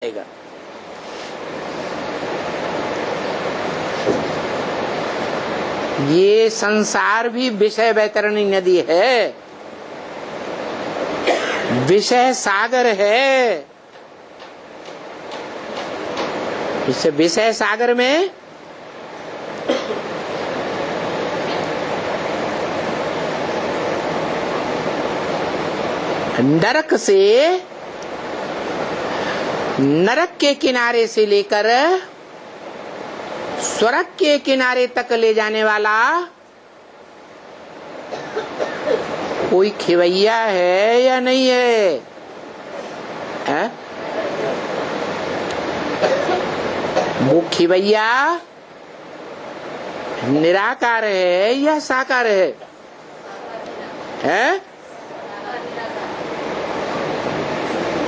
जाएगा। ये संसार भी विषय वैतरणी नदी है, विषय सागर है। इस विषय सागर में नरक से, नरक के किनारे से लेकर स्वर्ग के किनारे तक ले जाने वाला कोई खिवैया है या नहीं है? वो खिवैया निराकार है या साकार है?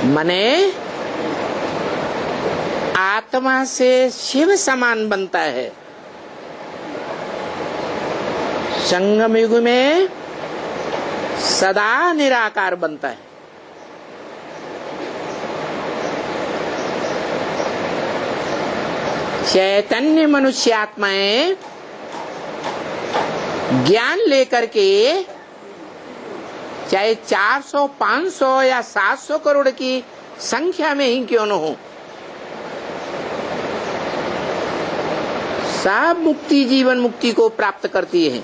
मने आत्मा से शिव समान बनता है। संगम युग में सदा निराकार बनता है। चैतन्य मनुष्य आत्माएं ज्ञान लेकर के चाहे 400, 500 या 700 करोड़ की संख्या में ही क्यों न हो, सब मुक्ति, जीवन मुक्ति को प्राप्त करती है,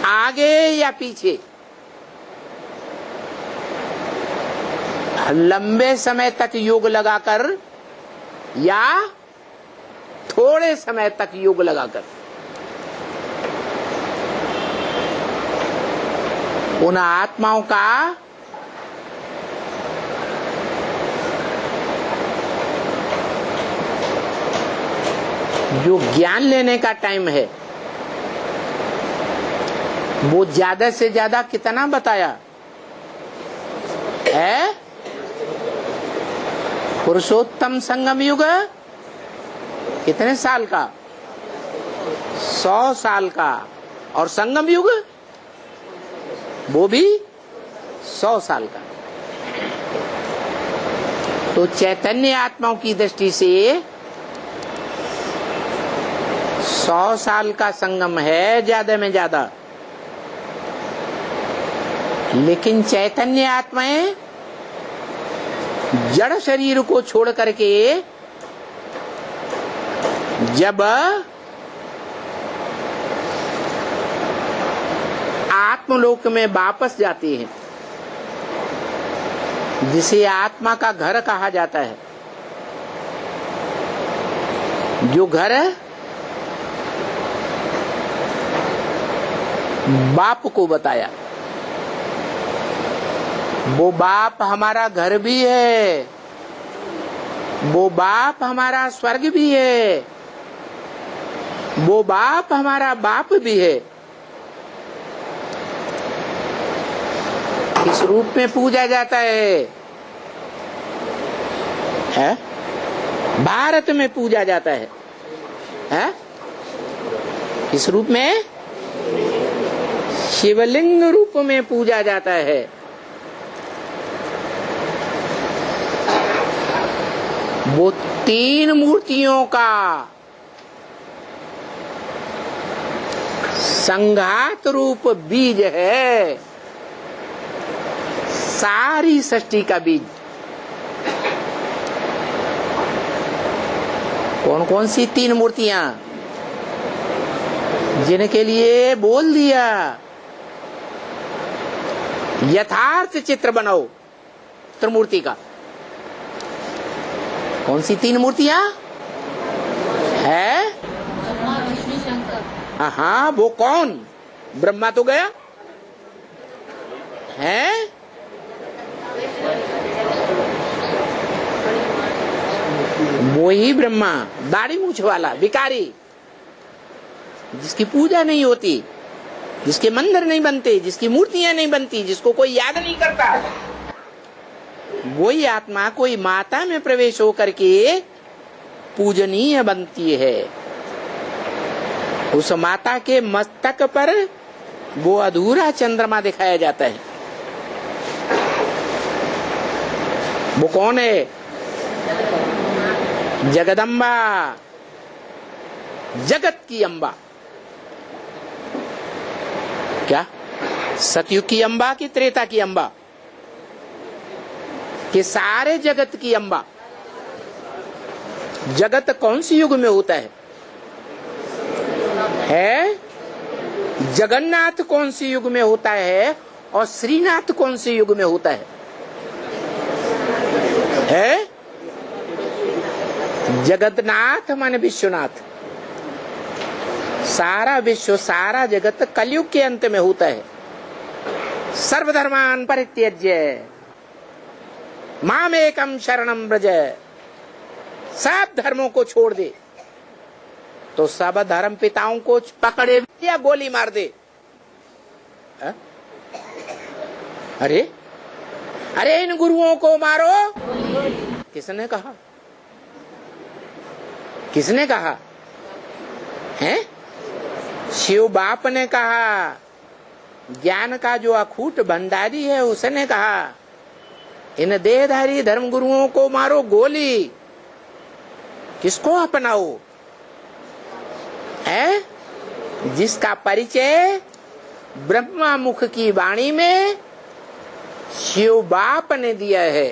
आगे या पीछे। लंबे समय तक योग लगाकर या थोड़े समय तक योग लगाकर, उन आत्माओं का जो ज्ञान लेने का टाइम है वो ज्यादा से ज्यादा कितना बताया है? पुरुषोत्तम संगम युग कितने साल का? 100 साल का। और संगम युग वो भी 100 साल का। तो चैतन्य आत्माओं की दृष्टि से 100 साल का संगम है ज्यादा में ज्यादा। लेकिन चैतन्य आत्माएं जड़ शरीर को छोड़ करके जब आत्मलोक में वापस जाती हैं, जिसे आत्मा का घर कहा जाता है, जो घर बाप को बताया, वो बाप हमारा घर भी है, वो बाप हमारा स्वर्ग भी है, वो बाप हमारा बाप भी है। किस रूप में पूजा जाता है? भारत में पूजा जाता है। किस रूप में? शिवलिंग रूप में पूजा जाता है। वो 3 मूर्तियों का संघात रूप बीज है, सारी सृष्टि का बीज। कौन कौन सी 3 मूर्तियां? जिनके लिए बोल दिया यथार्थ चित्र बनाओ त्रिमूर्ति का। कौन सी 3 मूर्तियां है? हाँ, वो कौन? ब्रह्मा तो गया है, वो ही ब्रह्मा, दाढ़ी मूछ वाला भिखारी, जिसकी पूजा नहीं होती, जिसके मंदिर नहीं बनते, जिसकी मूर्तियां नहीं बनती, जिसको कोई याद नहीं करता, वही आत्मा कोई माता में प्रवेश होकर के पूजनीय बनती है। उस माता के मस्तक पर वो अधूरा चंद्रमा दिखाया जाता है। वो कौन है? जगदम्बा, जगत की अम्बा। क्या सतयुग की अम्बा की त्रेता की अम्बा कि सारे जगत की अम्बा? जगत कौन सी युग में होता है? जगन्नाथ कौन सी युग में होता है और श्रीनाथ कौन सी युग में होता है? जगन्नाथ माने विश्वनाथ। सारा विश्व, सारा जगत कलयुग के अंत में होता है। सर्वधर्मान परित्यज्य मामेकम शरणम व्रज। सब धर्मों को छोड़ दे तो सब धर्म पिताओं को पकड़े या गोली मार दे। अरे अरे इन गुरुओं को मारो। किसने कहा? किसने कहा है? शिव बाप ने कहा। ज्ञान का जो अखूट भंडारी है उसने कहा इन देहधारी धर्म गुरुओं को मारो गोली। किसको अपनाओ? है जिसका परिचय ब्रह्मा मुख की वाणी में शिव बाप ने दिया है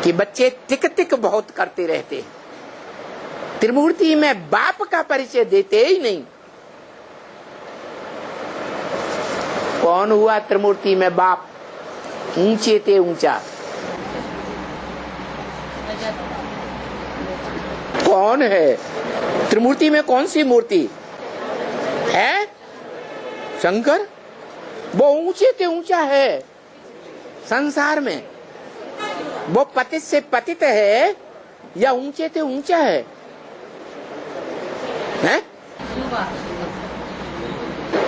कि बच्चे टिक टिक बहुत करते रहते हैं, त्रिमूर्ति में बाप का परिचय देते ही नहीं। कौन हुआ त्रिमूर्ति में बाप? ऊंचे ते ऊंचा। कौन है त्रिमूर्ति में? कौन सी मूर्ति है? शंकर। वो ऊंचे ते ऊंचा है संसार में। वो पतित से पतित है या ऊंचे ते ऊंचा है?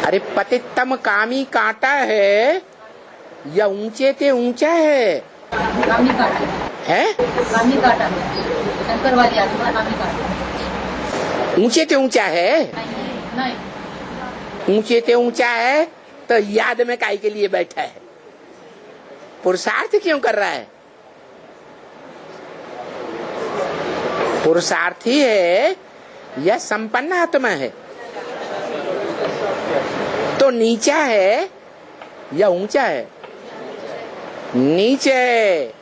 अरे पतितम कामी कांटा है या ऊंचे ते ऊंचा है? कामी कांटा है। कामी कांटा शंकर वाली आत्मा कामी कांटा। ऊंचे ते ऊंचा है? नहीं। ऊंचे ते ऊंचा है तो याद में काहे के लिए बैठा है? पुरुषार्थ क्यों कर रहा है? पुरुषार्थी है या संपन्न आत्मा है? तो नीचा है या ऊंचा है? नीचे।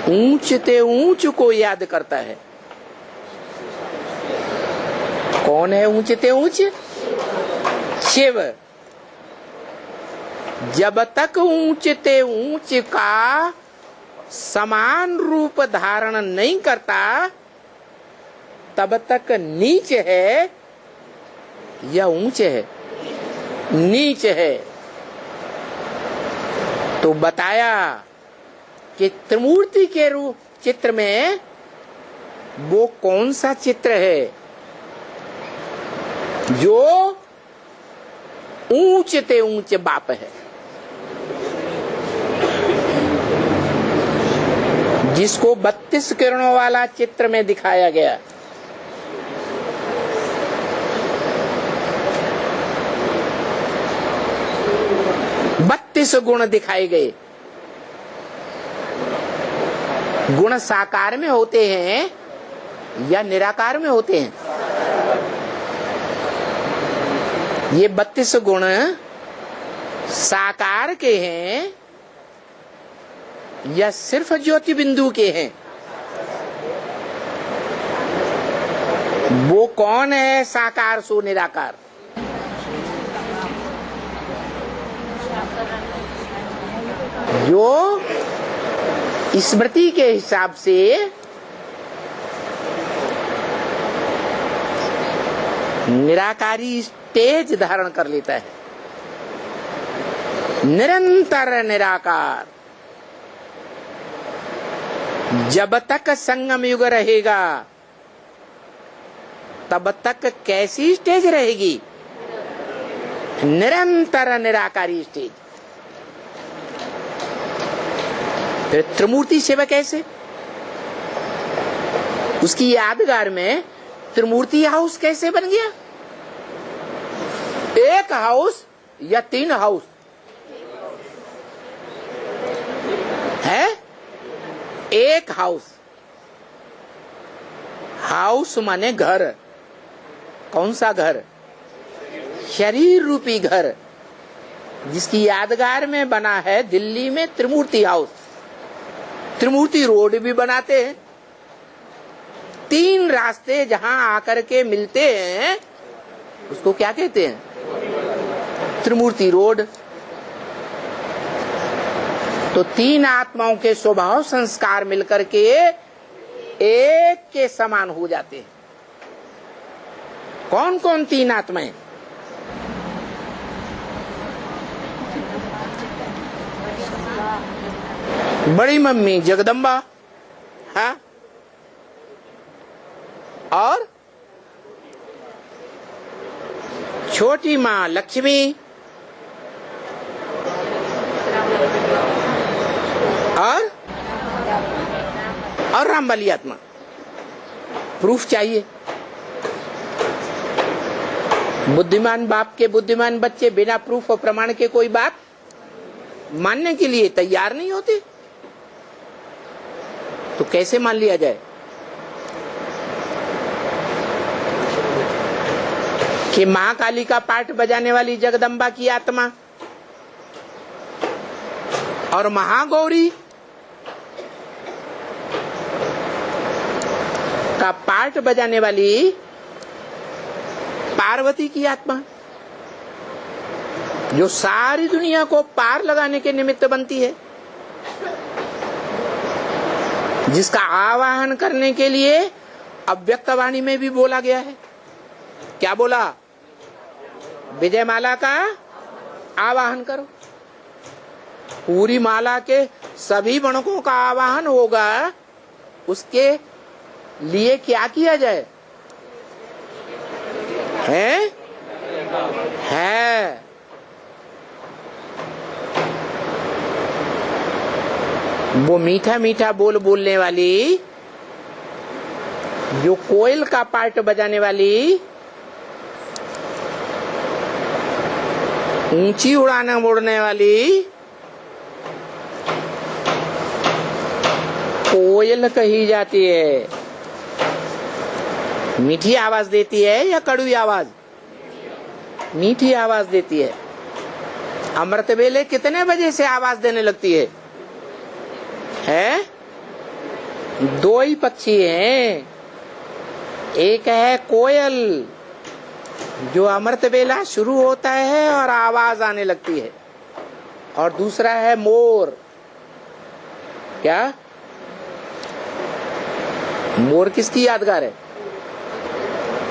ऊंचते ऊंच को याद करता है। कौन है ऊंचते ऊंच? शिव। जब तक ऊंचते ऊंच का समान रूप धारण नहीं करता तब तक नीच है या ऊंच है? नीच है। तो बताया कि त्रिमूर्ति के रूप चित्र में वो कौन सा चित्र है जो ऊंचते ऊंच बाप है, जिसको 32 किरणों वाला चित्र में दिखाया गया। बत्तीस गुण दिखाए गए। गुण साकार में होते हैं या निराकार में होते हैं? ये 32 गुण साकार के हैं या सिर्फ ज्योति बिंदु के हैं? वो कौन है साकार सो निराकार? जो स्मृति के हिसाब से निराकारी स्टेज धारण कर लेता है। निरंतर निराकार। जब तक संगम युग रहेगा तब तक कैसी स्टेज रहेगी? निरंतर निराकारी स्टेज। फिर त्रिमूर्ति सेवा कैसे? उसकी यादगार में त्रिमूर्ति हाउस कैसे बन गया? एक हाउस या 3 हाउस है? एक हाउस, हाउस माने घर, कौन सा घर? शरीर रूपी घर, जिसकी यादगार में बना है दिल्ली में त्रिमूर्ति हाउस। त्रिमूर्ति रोड भी बनाते हैं। 3 रास्ते जहां आकर के मिलते हैं उसको क्या कहते हैं? त्रिमूर्ति रोड। तो 3 आत्माओं के स्वभाव संस्कार मिलकर के एक के समान हो जाते हैं। कौन कौन 3 आत्माएं? बड़ी मम्मी जगदम्बा, हाँ, और छोटी माँ लक्ष्मी, और रामबली आत्मा। प्रूफ चाहिए। बुद्धिमान बाप के बुद्धिमान बच्चे बिना प्रूफ और प्रमाण के कोई बात मानने के लिए तैयार नहीं होते, तो कैसे मान लिया जाए कि महाकाली का पाठ बजाने वाली जगदम्बा की आत्मा और महागौरी का पाठ बजाने वाली पार्वती की आत्मा, जो सारी दुनिया को पार लगाने के निमित्त बनती है, जिसका आवाहन करने के लिए अव्यक्तवाणी में भी बोला गया है। क्या बोला? विजय माला का आवाहन करो। पूरी माला के सभी गणकों का आवाहन होगा। उसके लिए क्या किया जाए? है वो मीठा मीठा बोल बोलने वाली, जो कोयल का पार्ट बजाने वाली, ऊंची उड़ाने उड़ने वाली कोयल कही जाती है। मीठी आवाज देती है या कड़वी आवाज? मीठी आवाज देती है। अमृत वेले कितने बजे से आवाज देने लगती है? 2 ही पक्षी हैं। एक है कोयल, जो अमृत वेला शुरू होता है और आवाज आने लगती है, और दूसरा है मोर। क्या? मोर किसकी यादगार है?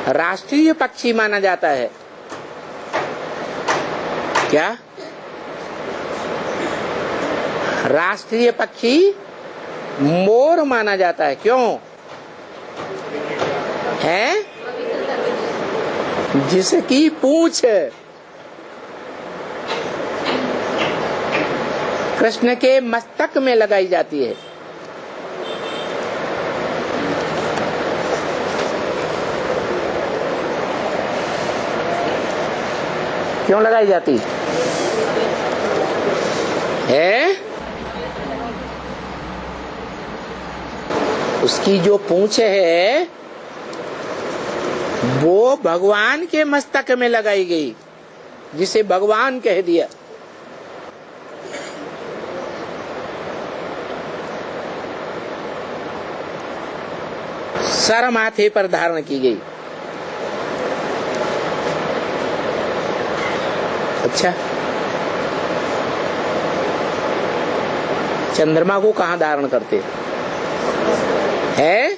राष्ट्रीय पक्षी माना जाता है। क्या? राष्ट्रीय पक्षी मोर माना जाता है। क्यों है? जिसकी पूंछ कृष्ण के मस्तक में लगाई जाती है। क्यों लगाई जाती है? उसकी जो पूंछ है वो भगवान के मस्तक में लगाई गई, जिसे भगवान कह दिया। सर माथे पर धारण की गई। अच्छा, चंद्रमा को कहाँ धारण करते हैं?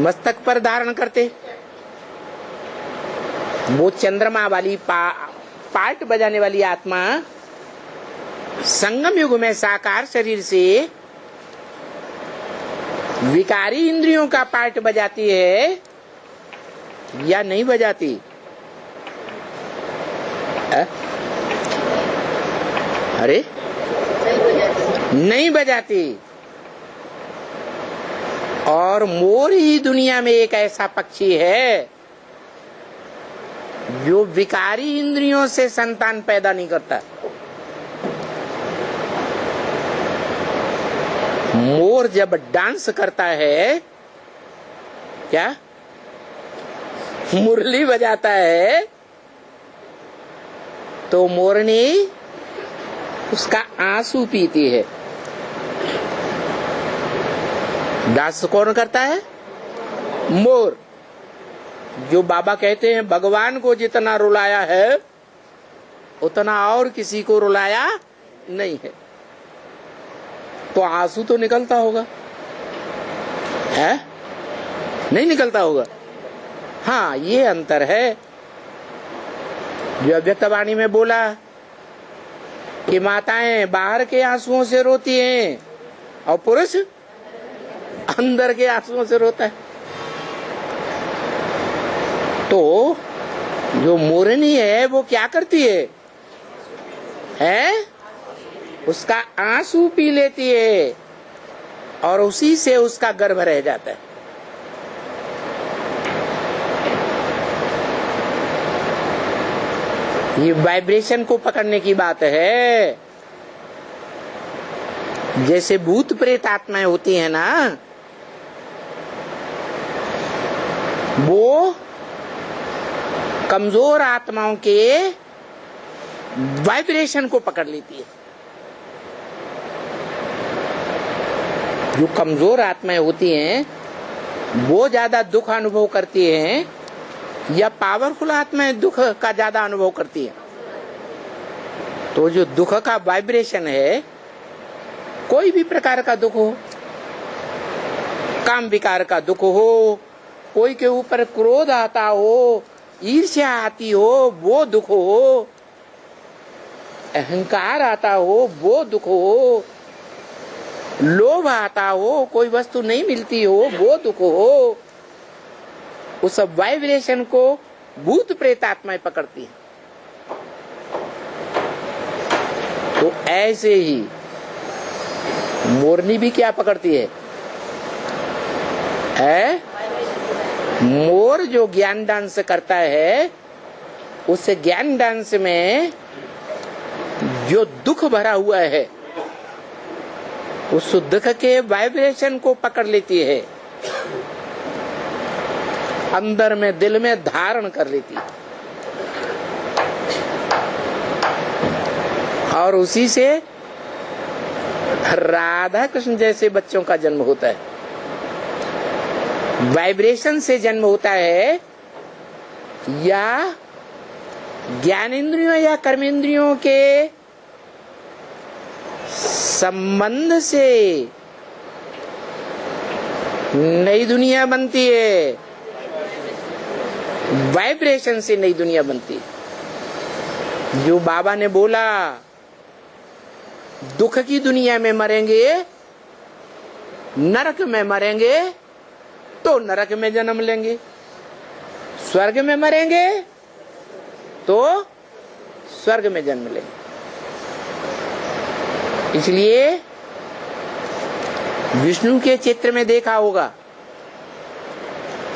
मस्तक पर धारण करते। वो चंद्रमा वाली पार्ट बजाने वाली आत्मा संगम युग में साकार शरीर से विकारी इंद्रियों का पार्ट बजाती है या नहीं बजाती? अरे नहीं बजाती। और मोर ही दुनिया में एक ऐसा पक्षी है जो विकारी इंद्रियों से संतान पैदा नहीं करता। मोर जब डांस करता है, क्या मुरली बजाता है, तो मोरनी उसका आंसू पीती है। डांस कौन करता है? मोर। जो बाबा कहते हैं भगवान को जितना रुलाया है उतना और किसी को रुलाया नहीं है, तो आंसू तो निकलता होगा, है? नहीं निकलता होगा। हाँ, ये अंतर है। जो अव्यक्तवाणी में बोला कि माताएं बाहर के आंसुओं से रोती हैं और पुरुष अंदर के आंसुओं से रोता है। तो जो मोरनी है वो क्या करती है? उसका आंसू पी लेती है और उसी से उसका गर्भ रह जाता है। ये वाइब्रेशन को पकड़ने की बात है। जैसे भूत प्रेत आत्माएं होती हैं ना, वो कमजोर आत्माओं के वाइब्रेशन को पकड़ लेती है। जो कमजोर आत्माएं होती हैं वो ज्यादा दुख अनुभव करती हैं या पावरफुल आत्माएं दुख का ज्यादा अनुभव करती हैं? तो जो दुख का वाइब्रेशन है, कोई भी प्रकार का दुख हो, काम विकार का दुख हो, कोई के ऊपर क्रोध आता हो, ईर्ष्या आती हो, वो दुख हो, अहंकार आता हो, वो दुख हो, लोभ आता हो, कोई वस्तु नहीं मिलती हो, वो दुख हो, उस वाइब्रेशन को भूत प्रेत आत्माएं पकड़ती है। तो ऐसे ही मोरनी भी क्या पकड़ती है? मोर जो ज्ञान डांस करता है, उस ज्ञान डांस में जो दुख भरा हुआ है उस दुख के वाइब्रेशन को पकड़ लेती है, अंदर में दिल में धारण कर लेती है और उसी से राधा कृष्ण जैसे बच्चों का जन्म होता है। वाइब्रेशन से जन्म होता है या ज्ञानेंद्रियों या कर्मेंद्रियों के संबंध से नई दुनिया बनती है। वाइब्रेशन से नई दुनिया बनती है। जो बाबा ने बोला दुख की दुनिया में मरेंगे, नरक में मरेंगे तो नरक में जन्म लेंगे, स्वर्ग में मरेंगे तो स्वर्ग में जन्म लेंगे। इसलिए विष्णु के चित्र में देखा होगा,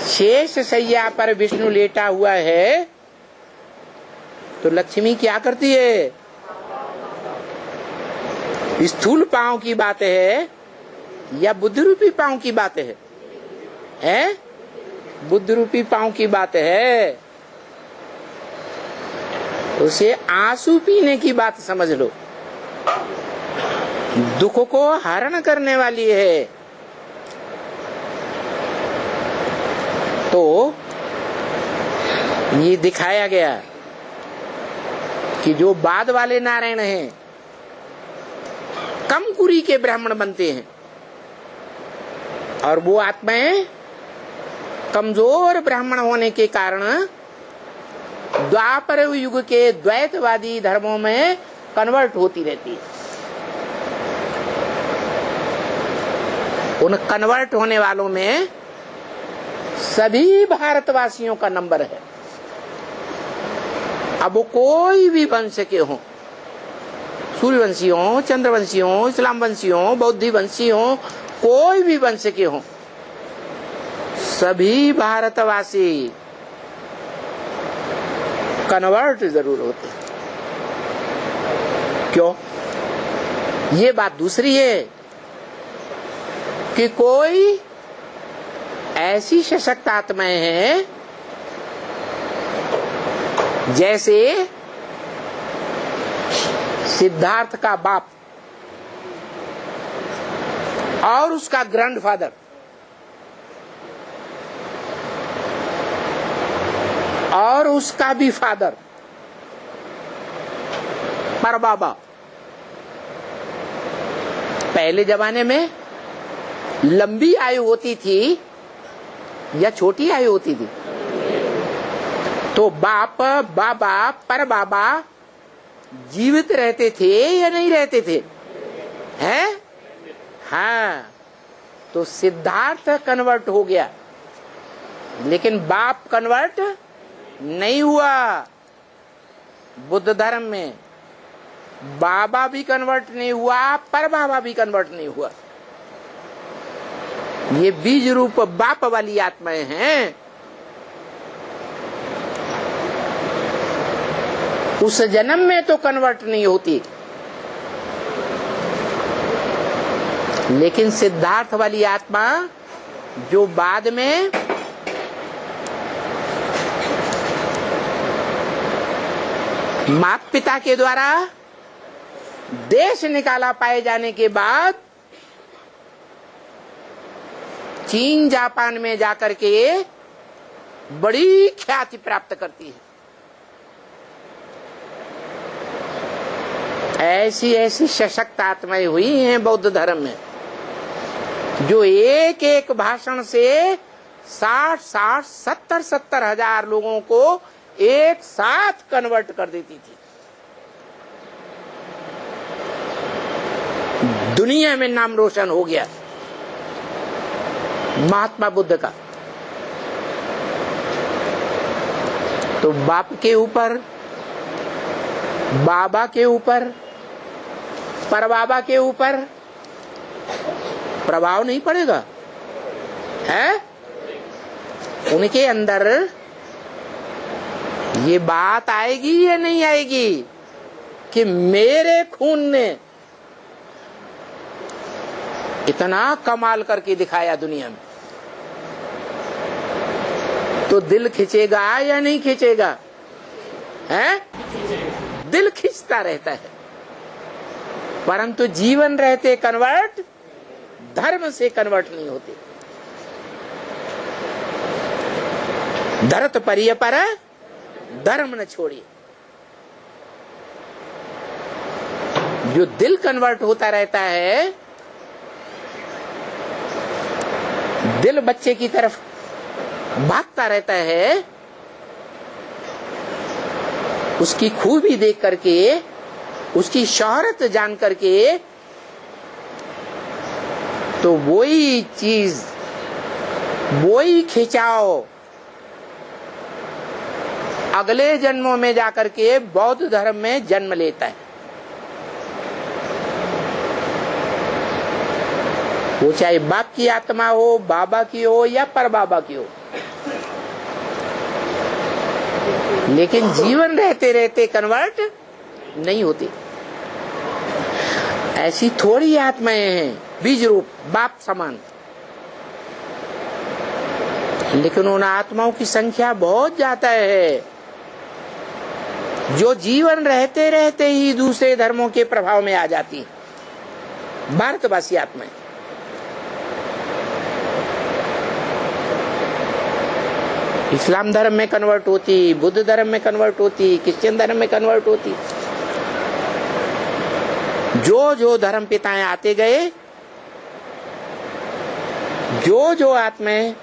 शेष शैया पर विष्णु लेटा हुआ है तो लक्ष्मी क्या करती है? स्थूल पांव की बात है या बुद्ध रूपी पांव की बात है? बुद्ध रूपी पांव की बात है। उसे आंसू पीने की बात समझ लो, दुख को हरण करने वाली है। तो ये दिखाया गया कि जो बाद वाले नारायण हैं कम कुरी के ब्राह्मण बनते हैं और वो आत्माएं कमजोर ब्राह्मण होने के कारण द्वापर युग के द्वैतवादी धर्मों में कन्वर्ट होती रहती है। उन कन्वर्ट होने वालों में सभी भारतवासियों का नंबर है। अब वो कोई भी वंश के हों, सूर्यवंशी हो, चंद्रवंशी हो, इस्लाम वंशी हो, बौद्धी वंशी हो, कोई भी वंश के हों, सभी भारतवासी कन्वर्ट जरूर होते हैं। क्यों? ये बात दूसरी है कि कोई ऐसी सशक्त आत्माएं हैं जैसे सिद्धार्थ का बाप और उसका ग्रैंडफादर और उसका भी फादर परबाबा। पहले जमाने में लंबी आयु होती थी या छोटी आयु होती थी? तो बाप बाबा परबाबा जीवित रहते थे या नहीं रहते थे? हैं? हाँ। तो सिद्धार्थ कन्वर्ट हो गया, लेकिन बाप कन्वर्ट नहीं हुआ। बुद्ध धर्म में बाबा भी कन्वर्ट नहीं हुआ, परबाबा भी कन्वर्ट नहीं हुआ। ये बीज रूप बाप वाली आत्माएं हैं। उस जन्म में तो कन्वर्ट नहीं होती, लेकिन सिद्धार्थ वाली आत्मा जो बाद में माता पिता के द्वारा देश निकाला पाए जाने के बाद चीन जापान में जाकर के बड़ी ख्याति प्राप्त करती है। ऐसी ऐसी सशक्त आत्माएं हुई हैं बौद्ध धर्म में, जो एक एक भाषण से 60-60, 70-70 हजार लोगों को एक साथ कन्वर्ट कर देती थी। दुनिया में नाम रोशन हो गया महात्मा बुद्ध का। तो बाप के ऊपर, बाबा के ऊपर, परबाबा के ऊपर प्रभाव नहीं पड़ेगा, है? उनके अंदर ये बात आएगी या नहीं आएगी कि मेरे खून ने इतना कमाल करके दिखाया दुनिया में? तो दिल खींचेगा या नहीं खींचेगा? है? दिल खींचता रहता है, परंतु जीवन रहते कन्वर्ट, धर्म से कन्वर्ट नहीं होते। धरत परिय पर धर्म न छोड़िए। जो दिल कन्वर्ट होता रहता है, दिल बच्चे की तरफ भागता रहता है, उसकी खूबी देख करके, उसकी शोहरत जान करके, तो वही चीज, वही खिंचाव अगले जन्मों में जाकर के बौद्ध धर्म में जन्म लेता है। वो चाहे बाप की आत्मा हो, बाबा की हो या परबाबा की हो, लेकिन जीवन रहते रहते कन्वर्ट नहीं होती। ऐसी थोड़ी आत्माएं हैं बीज रूप बाप समान, लेकिन उन आत्माओं की संख्या बहुत ज्यादा है जो जीवन रहते रहते ही दूसरे धर्मों के प्रभाव में आ जाती है। भारतवासी आत्माएं इस्लाम धर्म में कन्वर्ट होती, बुद्ध धर्म में कन्वर्ट होती, क्रिश्चियन धर्म में कन्वर्ट होती। जो जो धर्म पिताएं आते गए, जो जो आत्माएं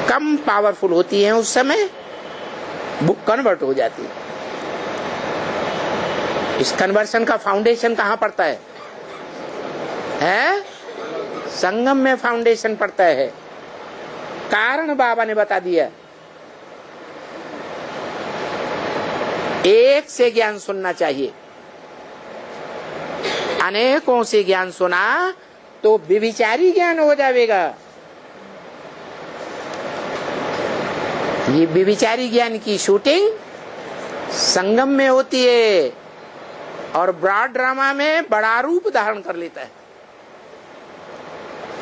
कम पावरफुल होती हैं, उस समय वो कन्वर्ट हो जाती है। इस कन्वर्शन का फाउंडेशन कहां पड़ता है? संगम में फाउंडेशन पड़ता है। कारण बाबा ने बता दिया, एक से ज्ञान सुनना चाहिए। अनेकों से ज्ञान सुना तो विविचारी ज्ञान हो जाएगा। ये विविचारी ज्ञान की शूटिंग संगम में होती है। और ब्रॉड ड्रामा में बड़ा रूप धारण कर लेता है।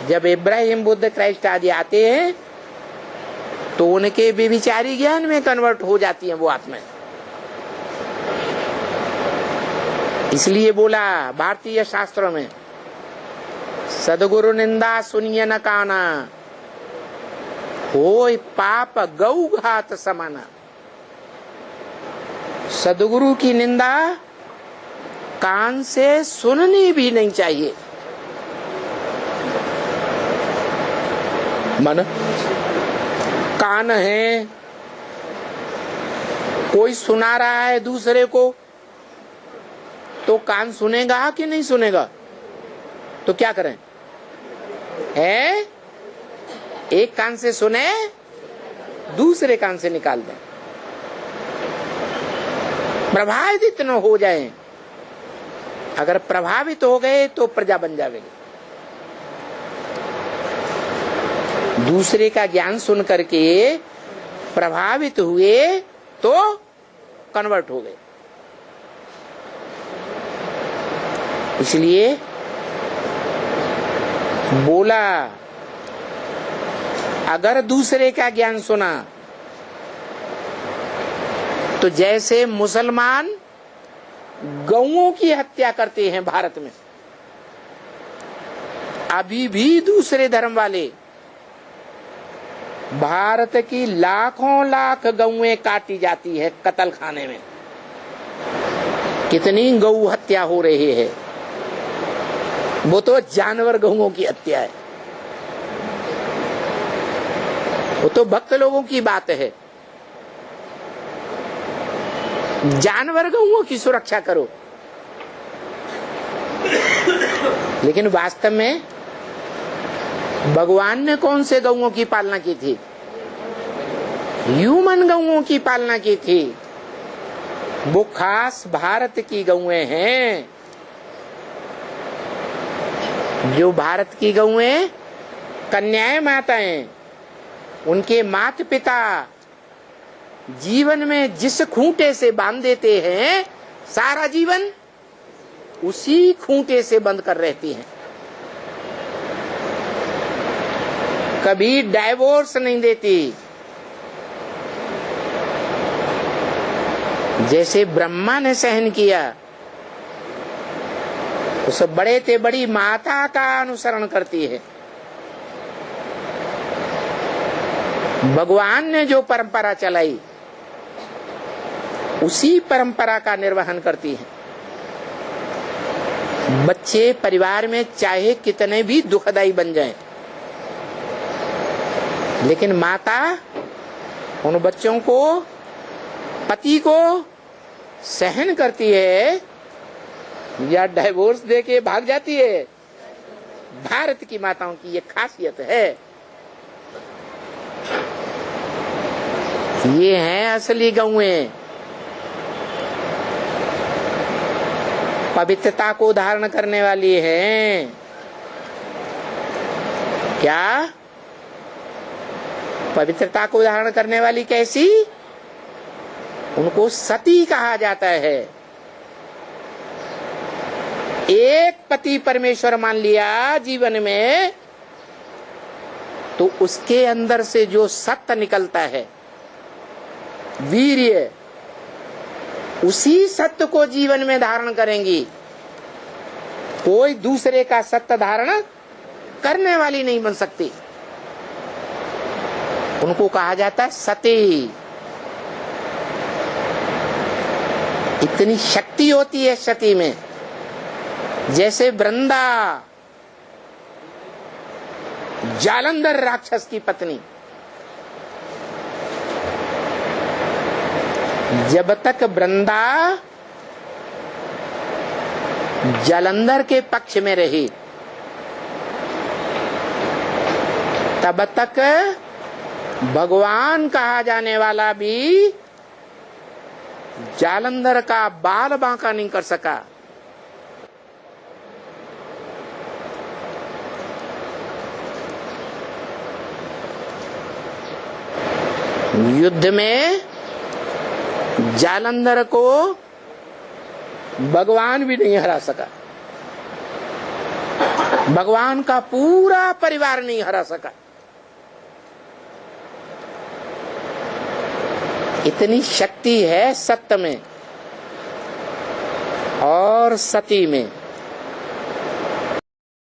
जब इब्राहिम, बुद्ध, क्राइस्ट आदि आते हैं तो उनके व्यभिचारी ज्ञान में कन्वर्ट हो जाती हैं वो आत्माएं। इसलिए बोला भारतीय शास्त्रों में, सदगुरु निंदा सुनिए न काना, होय पाप गौ घात समाना। सदगुरु की निंदा कान से सुननी भी नहीं चाहिए। मन कान है, कोई सुना रहा है दूसरे को तो कान सुनेगा कि नहीं सुनेगा? तो क्या करें? है एक कान से सुने, दूसरे कान से निकाल दें, प्रभावित न हो जाएं। अगर प्रभावित हो गए तो प्रजा बन जाएगी। दूसरे का ज्ञान सुन करके प्रभावित हुए तो कन्वर्ट हो गए। इसलिए बोला अगर दूसरे का ज्ञान सुना तो जैसे मुसलमान गौओं की हत्या करते हैं भारत में, अभी भी दूसरे धर्म वाले भारत की लाखों लाख गौएं काटी जाती है कत्ल खाने में। कितनी गौ हत्या हो रही है, वो तो जानवर गौओं की हत्या है। वो तो भक्त लोगों की बात है। जानवर गौओं की सुरक्षा करो, लेकिन वास्तव में भगवान ने कौन से गौओं की पालना की थी? ह्यूमन गौओं की पालना की थी। वो खास भारत की गौएं हैं। जो भारत की गौएं कन्याएं माताएं, उनके माता पिता जीवन में जिस खूंटे से बांध देते हैं, सारा जीवन उसी खूंटे से बंद कर रहती हैं। कभी डाइवोर्स नहीं देती। जैसे ब्रह्मा ने सहन किया, उस बड़े से बड़ी माता का अनुसरण करती है। भगवान ने जो परंपरा चलाई, उसी परंपरा का निर्वहन करती है। बच्चे परिवार में चाहे कितने भी दुखदाई बन जाएं, लेकिन माता उन बच्चों को, पति को सहन करती है या डाइवोर्स देके भाग जाती है। भारत की माताओं की ये खासियत है। ये हैं असली गौएं। पवित्रता को धारण करने वाली हैं। क्या? पवित्रता को धारण करने वाली कैसी? उनको सती कहा जाता है। एक पति परमेश्वर मान लिया जीवन में, तो उसके अंदर से जो सत्य निकलता है, वीर्य, उसी सत्य को जीवन में धारण करेंगी। कोई दूसरे का सत्य धारण करने वाली नहीं बन सकती। उनको कहा जाता है सती। इतनी शक्ति होती है सती में। जैसे वृंदा, जालंधर राक्षस की पत्नी, जब तक वृंदा जालंधर के पक्ष में रही, तब तक भगवान कहा जाने वाला भी जालंधर का बाल बांका नहीं कर सका। युद्ध में जालंधर को भगवान भी नहीं हरा सका, भगवान का पूरा परिवार नहीं हरा सका। इतनी शक्ति है सत्य में और सती में।